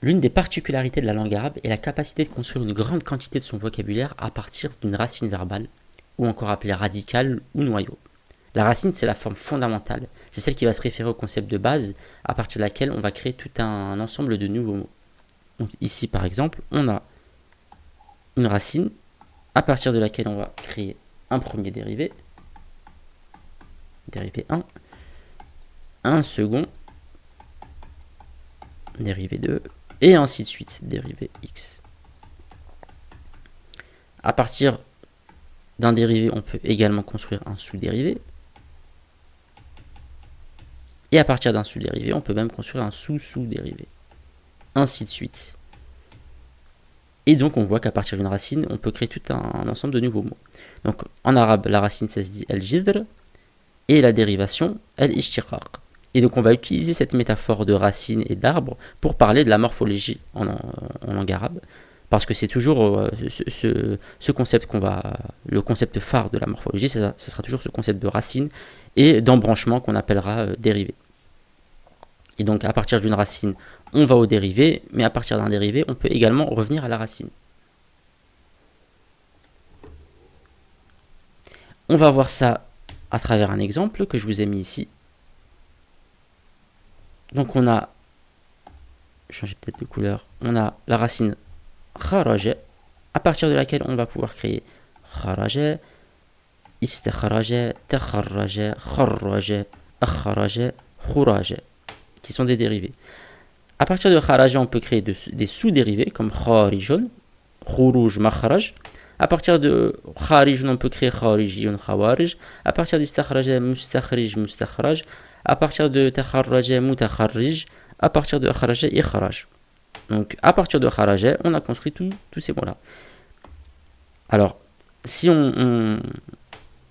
L'une des particularités de la langue arabe est la capacité de construire une grande quantité de son vocabulaire à partir d'une racine verbale, ou encore appelée radicale ou noyau. La racine, c'est la forme fondamentale, c'est celle qui va se référer au concept de base, à partir de laquelle on va créer tout un ensemble de nouveaux mots. Donc ici, par exemple, on a une racine, à partir de laquelle on va créer un premier dérivé, dérivé 1, un second, dérivé 2, et ainsi de suite, dérivé x. À partir d'un dérivé, on peut également construire un sous-dérivé. Et à partir d'un sous-dérivé, on peut même construire un sous-sous-dérivé. Ainsi de suite. Et donc, on voit qu'à partir d'une racine, on peut créer tout un ensemble de nouveaux mots. Donc, en arabe, la racine, ça se dit al-jidr, et la dérivation, al-ishtiqaq. Et donc, on va utiliser cette métaphore de racine et d'arbre pour parler de la morphologie en langue arabe. Parce que c'est toujours ce concept le concept phare de la morphologie, ce sera toujours ce concept de racine et d'embranchement qu'on appellera dérivé. Et donc à partir d'une racine, on va au dérivé, mais à partir d'un dérivé, on peut également revenir à la racine. On va voir ça à travers un exemple que je vous ai mis ici. Donc on a, changer peut-être de couleur, on a la racine kharaja, à partir de laquelle on va pouvoir créer kharaja, istakharaja, takharraja, kharraja, akharaja, khouraja, qui sont des dérivés. À partir de kharaja, on peut créer des sous-dérivés comme kharijun, khuruj, makharaj. À partir de kharijun, on peut créer kharijiyun, khawarij. À partir d'istakharaja, mustakhrij, mustakhraj. À partir de takharraja, mutakharrij. À partir de kharaja, ikhraj. Donc, à partir de kharaja, on a construit tous ces mots-là. Alors, si on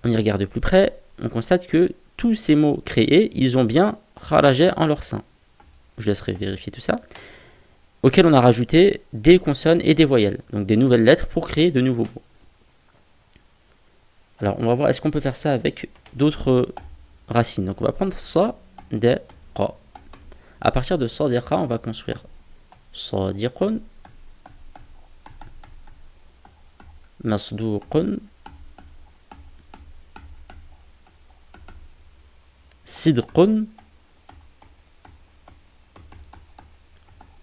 y regarde de plus près, on constate que tous ces mots créés, ils ont bien kharaja en leur sein. Je laisserai vérifier tout ça. Auquel on a rajouté des consonnes et des voyelles, donc des nouvelles lettres pour créer de nouveaux mots. Alors, on va voir, est-ce qu'on peut faire ça avec d'autres racines. Donc, on va prendre sa, de, qa. À partir de sa, de, qa, on va construire sadiqun, masduqun, sidqun,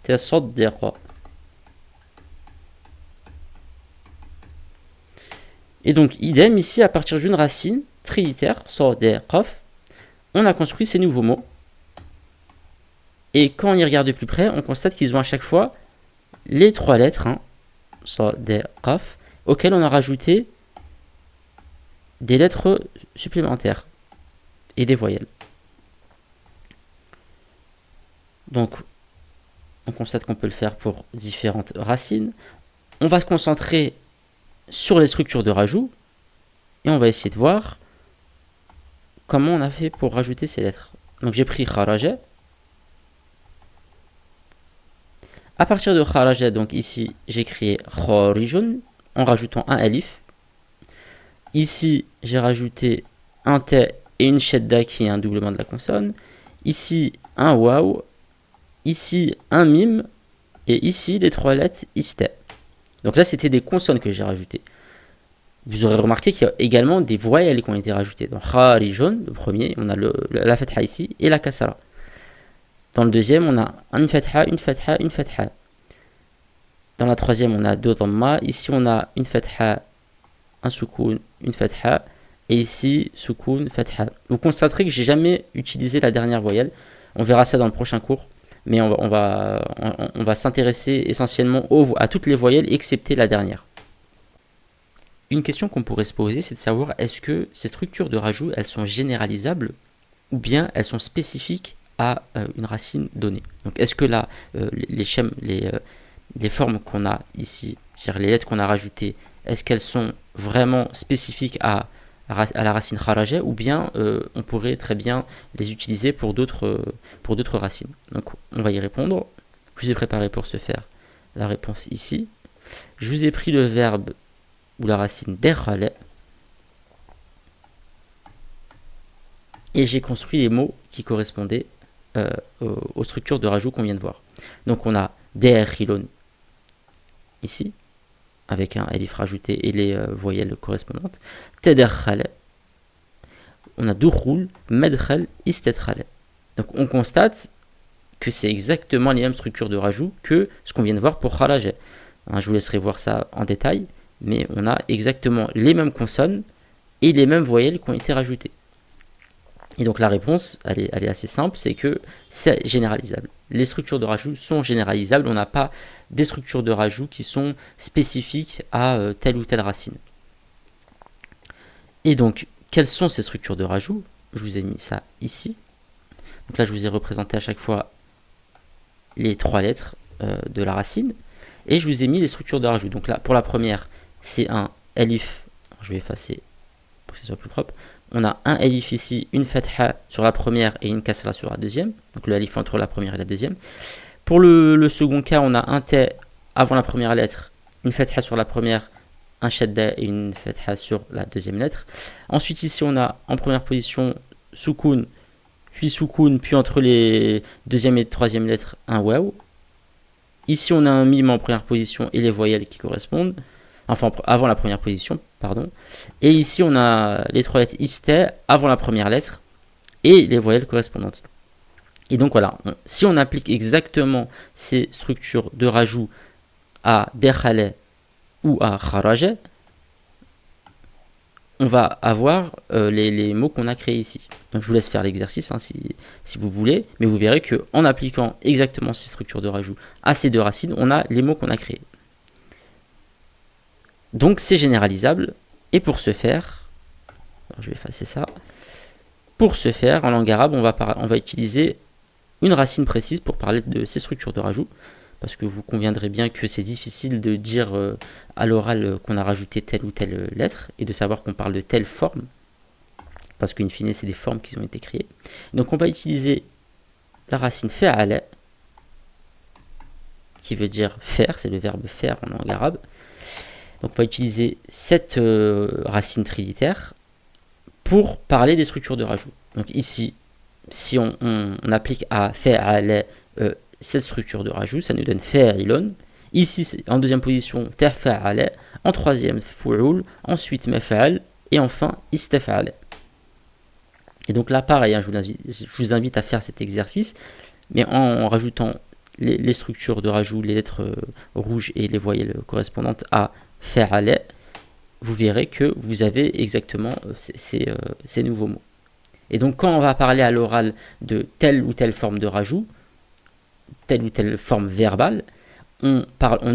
tasaddaqa. Et donc, idem, ici, à partir d'une racine trilitère, qaf, on a construit ces nouveaux mots. Et quand on y regarde de plus près, on constate qu'ils ont à chaque fois les trois lettres, qaf, auxquelles on a rajouté des lettres supplémentaires et des voyelles. Donc, on constate qu'on peut le faire pour différentes racines. On va se concentrer sur les structures de rajout et on va essayer de voir comment on a fait pour rajouter ces lettres. Donc j'ai pris kharaja. À partir de kharaja, donc ici j'ai créé kharijun en rajoutant un alif. Ici j'ai rajouté un t et une shadda qui est un doublement de la consonne. Ici un waw. Ici un mim. Et ici les trois lettres ista. Donc là c'était des consonnes que j'ai rajoutées. Vous aurez remarqué qu'il y a également des voyelles qui ont été rajoutées. Dans kharijun, le premier, on a la fatha ici et la kasra. Dans le deuxième, on a une fatha, une fatha, une fatha. Dans la troisième, on a deux dhamma. Ici, on a une fatha, un soukoun, une fatha. Et ici, soukoun, fatha. Vous constaterez que j'ai jamais utilisé la dernière voyelle. On verra ça dans le prochain cours. Mais on va s'intéresser essentiellement à toutes les voyelles, excepté la dernière. Une question qu'on pourrait se poser, c'est de savoir est-ce que ces structures de rajout, elles sont généralisables ou bien elles sont spécifiques à une racine donnée. Donc est-ce que là, les formes qu'on a ici, c'est-à-dire les lettres qu'on a rajoutées, est-ce qu'elles sont vraiment spécifiques à la racine kharaja ou bien on pourrait très bien les utiliser pour d'autres racines. Donc on va y répondre. Je vous ai préparé pour ce faire la réponse ici. Je vous ai pris le verbe ou la racine derkhala et j'ai construit les mots qui correspondaient aux structures de rajout qu'on vient de voir. Donc on a dakhilun ici, avec un alif rajouté et les voyelles correspondantes. Tadakhal, on a dukhul, madkhal, istadkhal. Donc on constate que c'est exactement les mêmes structures de rajout que ce qu'on vient de voir pour kharaja. Je vous laisserai voir ça en détail, mais on a exactement les mêmes consonnes et les mêmes voyelles qui ont été rajoutées. Et donc la réponse, elle est assez simple, c'est que c'est généralisable. Les structures de rajout sont généralisables, on n'a pas des structures de rajout qui sont spécifiques à telle ou telle racine. Et donc, quelles sont ces structures de rajout? Je vous ai mis ça ici. Donc là, je vous ai représenté à chaque fois les 3 lettres de la racine. Et je vous ai mis les structures de rajout. Donc là, pour la première, c'est un alif. Je vais effacer pour que ce soit plus propre. On a un alif ici, une fatha sur la première et une kasra sur la deuxième. Donc le alif entre la première et la deuxième. Pour le second cas, on a un ta avant la première lettre, une fatha sur la première, un shadda et une fatha sur la deuxième lettre. Ensuite, ici, on a en première position soukoun, puis entre les deuxième et troisième lettres, un waw. Ici, on a un mime en première position et les voyelles qui correspondent. Enfin, avant la première position, pardon. Et ici, on a les 3 lettres ista avant la première lettre et les voyelles correspondantes. Et donc voilà, si on applique exactement ces structures de rajout à dekhale ou à kharaja, on va avoir les mots qu'on a créés ici. Donc je vous laisse faire l'exercice si vous voulez, mais vous verrez qu'en appliquant exactement ces structures de rajout à ces deux racines, on a les mots qu'on a créés. Donc c'est généralisable, et pour ce faire, alors je vais effacer ça, pour ce faire, en langue arabe, on va utiliser une racine précise pour parler de ces structures de rajout, parce que vous conviendrez bien que c'est difficile de dire à l'oral qu'on a rajouté telle ou telle lettre, et de savoir qu'on parle de telle forme, parce qu'in fine, c'est des formes qui ont été créées. Donc on va utiliser la racine fa'ala, qui veut dire faire, c'est le verbe faire en langue arabe. Donc on va utiliser cette racine trilitère pour parler des structures de rajout. Donc ici, si on applique à fa'ala cette structure de rajout, ça nous donne fa'ilun. Ici, en deuxième position, tafa'ala. En troisième, fu'ul. Ensuite, mafa'al. Et enfin, istafa'ala. Et donc là, pareil, je vous invite à faire cet exercice, mais en rajoutant les structures de rajout, les lettres rouges et les voyelles correspondantes à fa'ala, vous verrez que vous avez exactement ces nouveaux mots. Et donc quand on va parler à l'oral de telle ou telle forme de rajout, telle ou telle forme verbale, on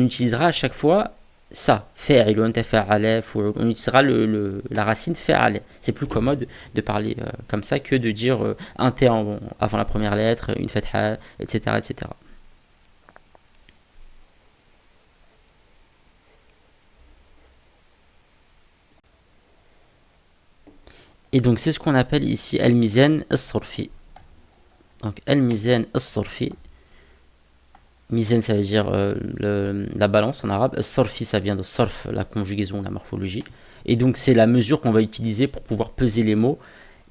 utilisera à chaque fois ça, fa'ilun, tafa'ala, fu'ul. On utilisera la racine fa'ala. C'est plus commode de parler comme ça que de dire un t avant la première lettre, une fatha, etc., etc. Et donc c'est ce qu'on appelle ici al-mizan as-sarfi. Donc al-mizan as-sarfi. Mizan, ça veut dire la balance en arabe. As-sarfi, ça vient de sarf, la conjugaison, la morphologie. Et donc c'est la mesure qu'on va utiliser pour pouvoir peser les mots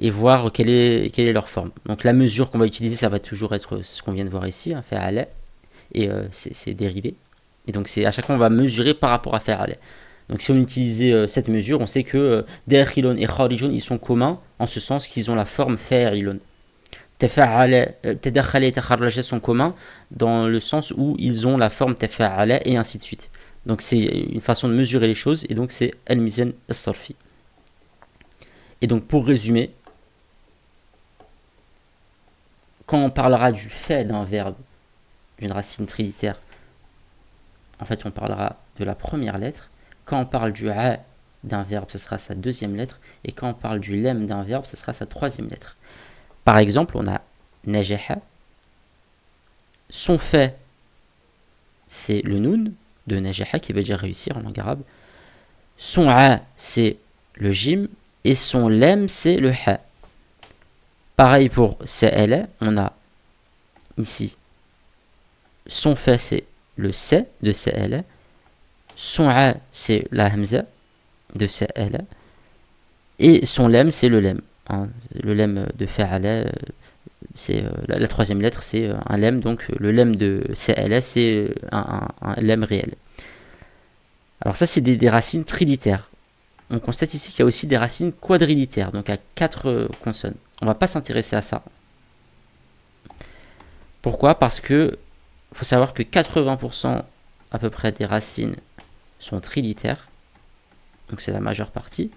et voir quelle est leur forme. Donc la mesure qu'on va utiliser, ça va toujours être ce qu'on vient de voir ici, fa'ala, et c'est dérivé. Et donc c'est à chaque fois on va mesurer par rapport à fa'ala. Donc si on utilisait cette mesure, on sait que dakhilun et kharijun, ils sont communs en ce sens qu'ils ont la forme fa'ilun. Tadakhal et takharraja sont communs dans le sens où ils ont la forme tafa'ala et ainsi de suite. Donc c'est une façon de mesurer les choses et donc c'est al-mizan as-sarfi. Et donc pour résumer, quand on parlera du fait d'un verbe, d'une racine trilitère, en fait on parlera de la première lettre. Quand on parle du a d'un verbe, ce sera sa deuxième lettre. Et quand on parle du lem d'un verbe, ce sera sa troisième lettre. Par exemple, on a najaha. Son fait, c'est le noun de najaha qui veut dire réussir en langue arabe. Son a, c'est le jim. Et son lem, c'est le ha. Pareil pour sa'ala, on a ici son fait, c'est le sa de sa'ala. Son a, c'est la hamza de sa'ala. Et son lem, c'est le lem. Le lem de fa'ala, c'est la troisième lettre, c'est un lemme, donc le lemme de CLS, c'est un lemme réel. Alors ça, c'est des racines trilitères. On constate ici qu'il y a aussi des racines quadrilitères, donc à 4 consonnes. On ne va pas s'intéresser à ça. Pourquoi? Parce que faut savoir que 80% à peu près des racines sont trilitères, donc c'est la majeure partie.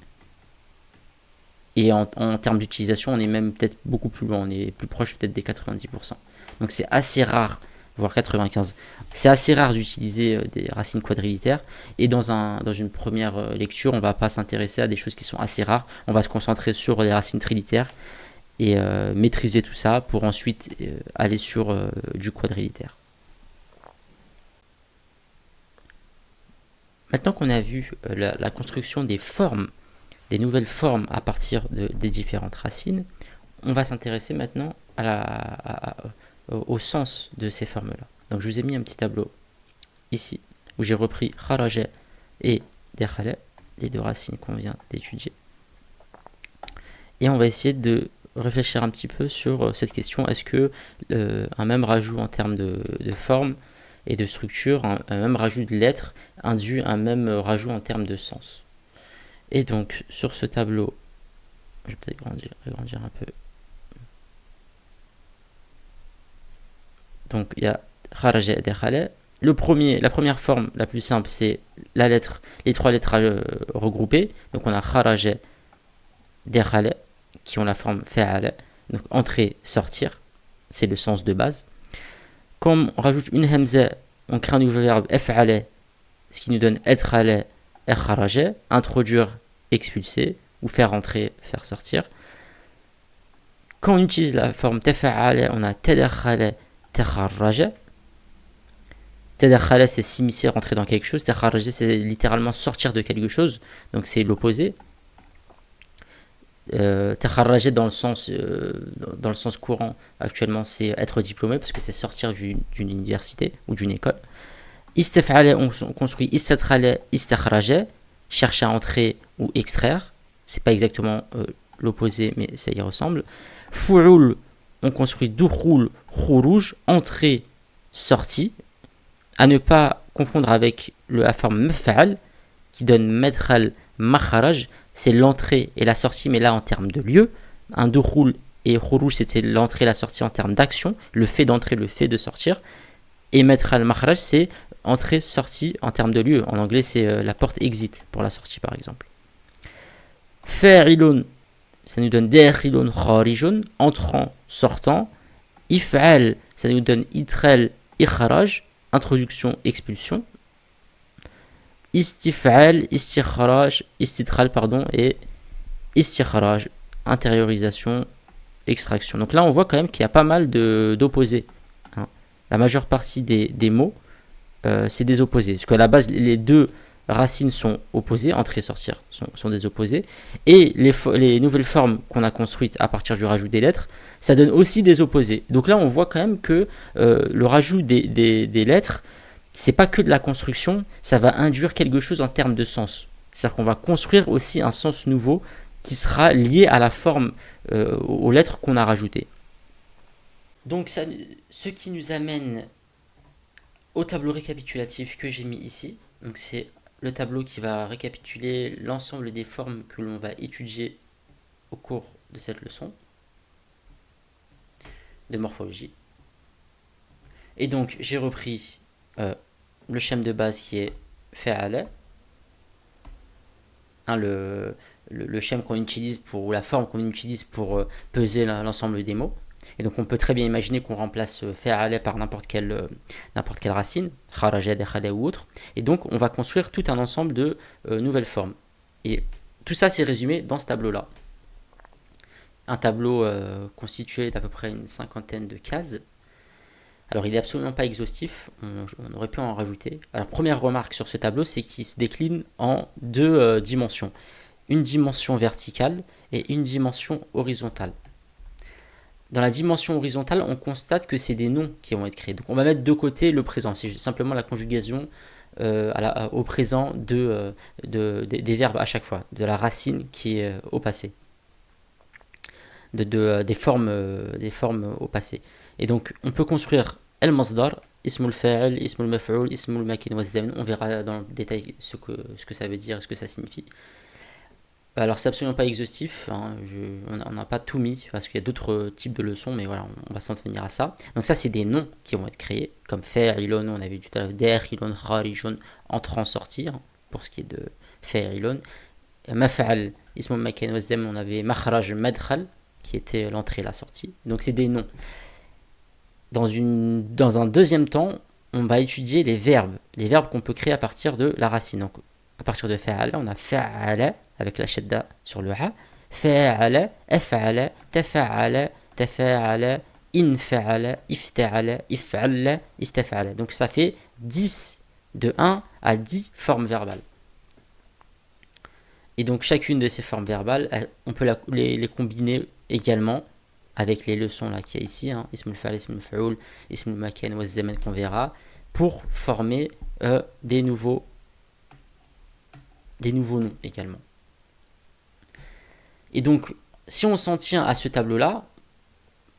Et en termes d'utilisation, on est même peut-être beaucoup plus loin, on est plus proche peut-être des 90%. Donc c'est assez rare, voire 95%. C'est assez rare d'utiliser des racines quadrilitères. Et dans une première lecture, on ne va pas s'intéresser à des choses qui sont assez rares. On va se concentrer sur les racines trilitères et maîtriser tout ça pour ensuite aller sur du quadrilitère. Maintenant qu'on a vu la construction des formes, des nouvelles formes à partir des différentes racines, on va s'intéresser maintenant au sens de ces formes-là. Donc je vous ai mis un petit tableau ici, où j'ai repris kharaja et dekhala, les deux racines qu'on vient d'étudier. Et on va essayer de réfléchir un petit peu sur cette question, est-ce que un même rajout en termes de forme et de structure, un même rajout de lettres, induit un même rajout en termes de sens. Et donc, sur ce tableau, je vais peut-être agrandir un peu. Donc, il y a kharaja et dekhala. La première forme, la plus simple, c'est les trois lettres regroupées. Donc, on a kharaja, dekhala, qui ont la forme fa'ala. Donc, entrer, sortir. C'est le sens de base. Comme on rajoute une hamza, on crée un nouveau verbe ef'ala, ce qui nous donne edkhala et kharaja, introduire, expulser, ou faire entrer, faire sortir. Quand on utilise la forme tefa'ala, on a tadakhala, takharraja. Tadakhala, c'est s'immiscer, rentrer dans quelque chose. Takharraja, c'est littéralement sortir de quelque chose, donc c'est l'opposé. Takharraja dans le sens courant actuellement, c'est être diplômé parce que c'est sortir d'une université ou d'une école. Istaf'ala, on construit istathala, istakhraja, chercher à entrer ou extraire. C'est pas exactement l'opposé, mais ça y ressemble. Fu'ul, on construit dukhul, khuruj, entrée, sortie. À ne pas confondre avec la forme maf'al qui donne madkhal, makharaj, c'est l'entrée et la sortie, mais là en termes de lieu. Un dukhul et khuruj, c'était l'entrée et la sortie en termes d'action, le fait d'entrer, le fait de sortir. Et madkhal, makharaj, c'est entrée, sortie en termes de lieu. En anglais, c'est la porte exit pour la sortie, par exemple. Fa'ilun, ça nous donne dakhilun, kharijun, entrant, sortant. If'al, ça nous donne idkhal, ikharaj, introduction, expulsion. Istif'al, istikharaj, istidkhal, et istikharaj, intériorisation, extraction. Donc là, on voit quand même qu'il y a pas mal d'opposés. La majeure partie des mots, c'est des opposés. Parce qu'à la base, les deux racines sont opposées, entrer et sortir sont des opposés. Et les nouvelles formes qu'on a construites à partir du rajout des lettres, ça donne aussi des opposés. Donc là, on voit quand même que le rajout des lettres, c'est pas que de la construction, ça va induire quelque chose en termes de sens. C'est-à-dire qu'on va construire aussi un sens nouveau qui sera lié à la forme, aux lettres qu'on a rajoutées. Donc ce qui nous amène au tableau récapitulatif que j'ai mis ici. Donc c'est le tableau qui va récapituler l'ensemble des formes que l'on va étudier au cours de cette leçon de morphologie. Et donc j'ai repris le schème de base qui est fa'ala, le schème qu'on utilise ou la forme qu'on utilise pour peser l'ensemble des mots. Et donc on peut très bien imaginer qu'on remplace fa'ala par n'importe quelle racine, kharaja, dekhala ou autre. Et donc on va construire tout un ensemble de nouvelles formes. Et tout ça c'est résumé dans ce tableau-là. Un tableau constitué d'à peu près une cinquantaine de cases. Alors il n'est absolument pas exhaustif, on aurait pu en rajouter. Alors première remarque sur ce tableau, c'est qu'il se décline en deux dimensions. Une dimension verticale et une dimension horizontale. Dans la dimension horizontale, on constate que c'est des noms qui vont être créés. Donc on va mettre de côté le présent, c'est simplement la conjugaison au présent des verbes à chaque fois, de la racine qui est au passé. des formes au passé. Et donc, on peut construire al-masdar, ismul fa'il, ismul maf'ul, ismul makin wa zaman. On verra dans le détail ce que ça veut dire, ce que ça signifie. Alors, c'est absolument pas exhaustif, hein, on n'a pas tout mis parce qu'il y a d'autres types de leçons, mais voilà, on va s'en tenir à ça. Donc, ça, c'est des noms qui vont être créés, comme fa'ilun, on avait vu tout à l'heure, dakhilun, kharijun, entrant, sortir, pour ce qui est de fa'ilun. Maf'al, ismul makin wa zaman, on avait makhraj, madkhal, qui était l'entrée et la sortie. Donc, c'est des noms. Dans un deuxième temps, on va étudier les verbes qu'on peut créer à partir de la racine. Donc, à partir de fa'ala, on a fa'ala avec la shadda sur le ha, fa'ala, af'ala, tafa'ala, tafa'ala, infa'ala, ifta'ala, if'ala, istaf'ala. Donc ça fait 10, de 1 à 10 formes verbales. Et donc chacune de ces formes verbales, on peut les combiner également avec les leçons là qu'il y a ici, hein, ismul fa'al, ismul fa'ul, ismul makan wa zaman qu'on verra, pour former des nouveaux noms également. Et donc, si on s'en tient à ce tableau-là,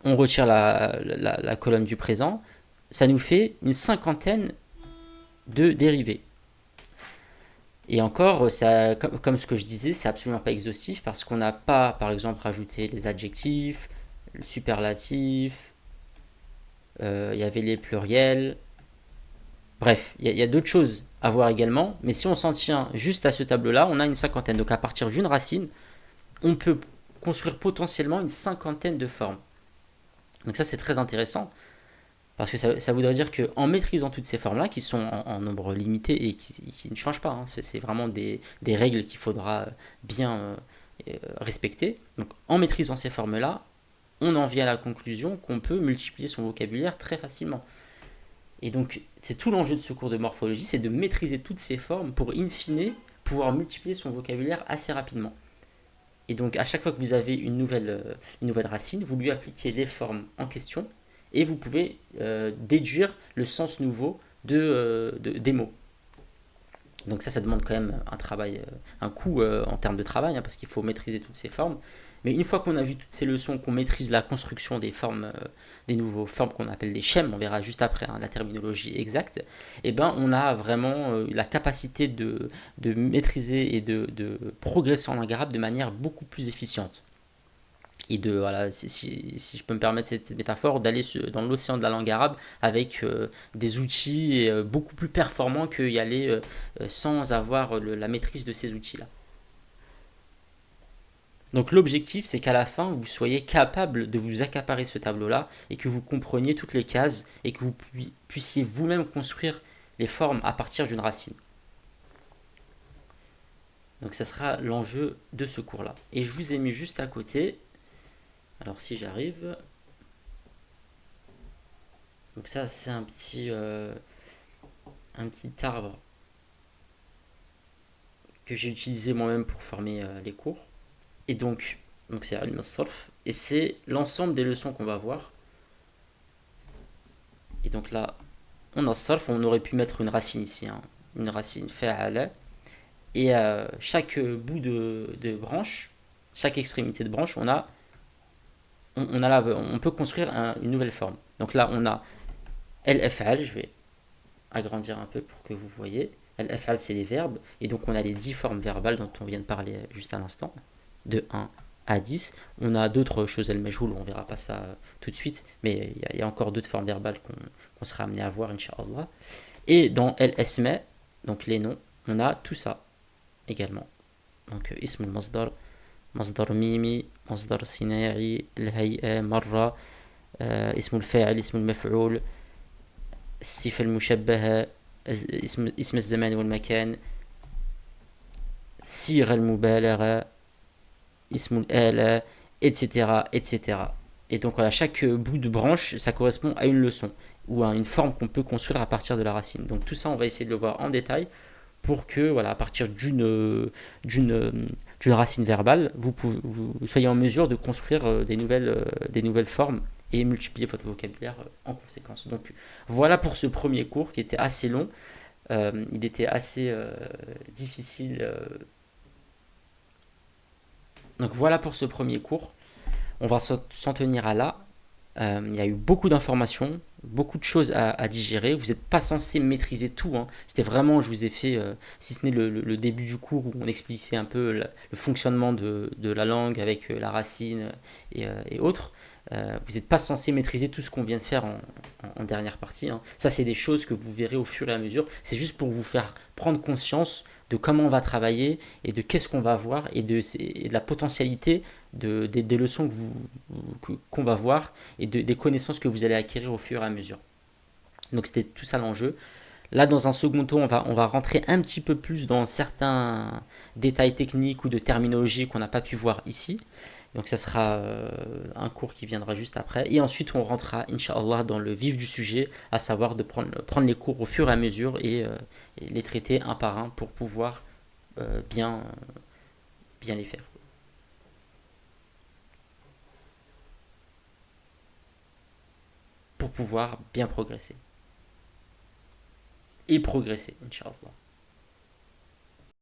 on retire la colonne du présent, ça nous fait une cinquantaine de dérivés. Et encore, ça, comme ce que je disais, c'est absolument pas exhaustif parce qu'on n'a pas, par exemple, rajouté les adjectifs, le superlatif, il y avait les pluriels. Bref, il y a d'autres choses à voir également, mais si on s'en tient juste à ce tableau-là, on a une cinquantaine. Donc à partir d'une racine, on peut construire potentiellement une cinquantaine de formes. Donc ça, c'est très intéressant, parce que ça voudrait dire qu'en maîtrisant toutes ces formes-là, qui sont en nombre limité et qui ne changent pas, hein, c'est vraiment des règles qu'il faudra bien respecter. Donc en maîtrisant ces formes-là, on en vient à la conclusion qu'on peut multiplier son vocabulaire très facilement. Et donc, c'est tout l'enjeu de ce cours de morphologie, c'est de maîtriser toutes ces formes pour, in fine, pouvoir multiplier son vocabulaire assez rapidement. Et donc, à chaque fois que vous avez une nouvelle racine, vous lui appliquez les formes en question et vous pouvez déduire le sens nouveau des mots. Donc ça demande quand même un travail, un coût en termes de travail, hein, parce qu'il faut maîtriser toutes ces formes. Mais une fois qu'on a vu toutes ces leçons, qu'on maîtrise la construction des formes, des nouveaux formes qu'on appelle des schèmes, on verra juste après hein, la terminologie exacte, et ben on a vraiment la capacité de maîtriser et de progresser en langue arabe de manière beaucoup plus efficiente. Et voilà, si je peux me permettre cette métaphore, d'aller dans l'océan de la langue arabe avec des outils beaucoup plus performants qu'y aller sans avoir la maîtrise de ces outils-là. Donc l'objectif, c'est qu'à la fin, vous soyez capable de vous accaparer ce tableau-là et que vous compreniez toutes les cases et que vous puissiez vous-même construire les formes à partir d'une racine. Donc ça sera l'enjeu de ce cours-là. Et je vous ai mis juste à côté, alors si j'arrive, donc ça c'est un petit arbre que j'ai utilisé moi-même pour former les cours. Et donc c'est al-Masraf, et c'est l'ensemble des leçons qu'on va voir. Et donc là, on a sarf, on aurait pu mettre une racine ici, hein, une racine fa'ala, et chaque bout de branche, chaque extrémité de branche, on peut construire une nouvelle forme. Donc là, on a al-af'al, je vais agrandir un peu pour que vous voyez. Al-af'al, c'est les verbes, et donc on a les 10 formes verbales dont on vient de parler juste à l'instant, de 1 à 10. On a d'autres choses, al-majhoul, on verra pas ça tout de suite, mais il y a encore d'autres formes verbales qu'on sera amené à voir, incha'Allah. Et dans al-asma, donc les noms, on a tout ça également. Donc ism al-masdar, masdar mimi, masdar sina'i, al-hay'a, marra, ism al-fa'il, ism al-maf'ul, الصفة المشبهة, اسم الزمان والمكان, صيغة المبالغة, اسم الآلة, etc., etc. Et donc voilà, chaque bout de branche, ça correspond à une leçon ou à une forme qu'on peut construire à partir de la racine. Donc tout ça, on va essayer de le voir en détail pour que, voilà, à partir d'une racine verbale, vous soyez en mesure de construire des nouvelles formes et multiplier votre vocabulaire en conséquence. Donc voilà pour ce premier cours qui était assez long. Il était assez difficile. Donc voilà pour ce premier cours. On va s'en tenir à là. Il y a eu beaucoup d'informations, beaucoup de choses à digérer. Vous n'êtes pas censé maîtriser tout, hein. C'était vraiment, je vous ai fait, si ce n'est le début du cours où on expliquait un peu le fonctionnement de la langue avec la racine et autres. Vous n'êtes pas censé maîtriser tout ce qu'on vient de faire en dernière partie, hein. Ça, c'est des choses que vous verrez au fur et à mesure. C'est juste pour vous faire prendre conscience de comment on va travailler et de qu'est-ce qu'on va voir et de la potentialité des leçons qu'on va voir et des connaissances que vous allez acquérir au fur et à mesure. Donc c'était tout ça l'enjeu. Là, dans un second tour, on va rentrer un petit peu plus dans certains détails techniques ou de terminologie qu'on n'a pas pu voir ici. Donc ça sera un cours qui viendra juste après. Et ensuite, on rentrera, Inch'Allah, dans le vif du sujet, à savoir de prendre les cours au fur et à mesure et les traiter un par un pour pouvoir bien, bien les faire. Pour pouvoir bien progresser. Et progresser, Inch'Allah.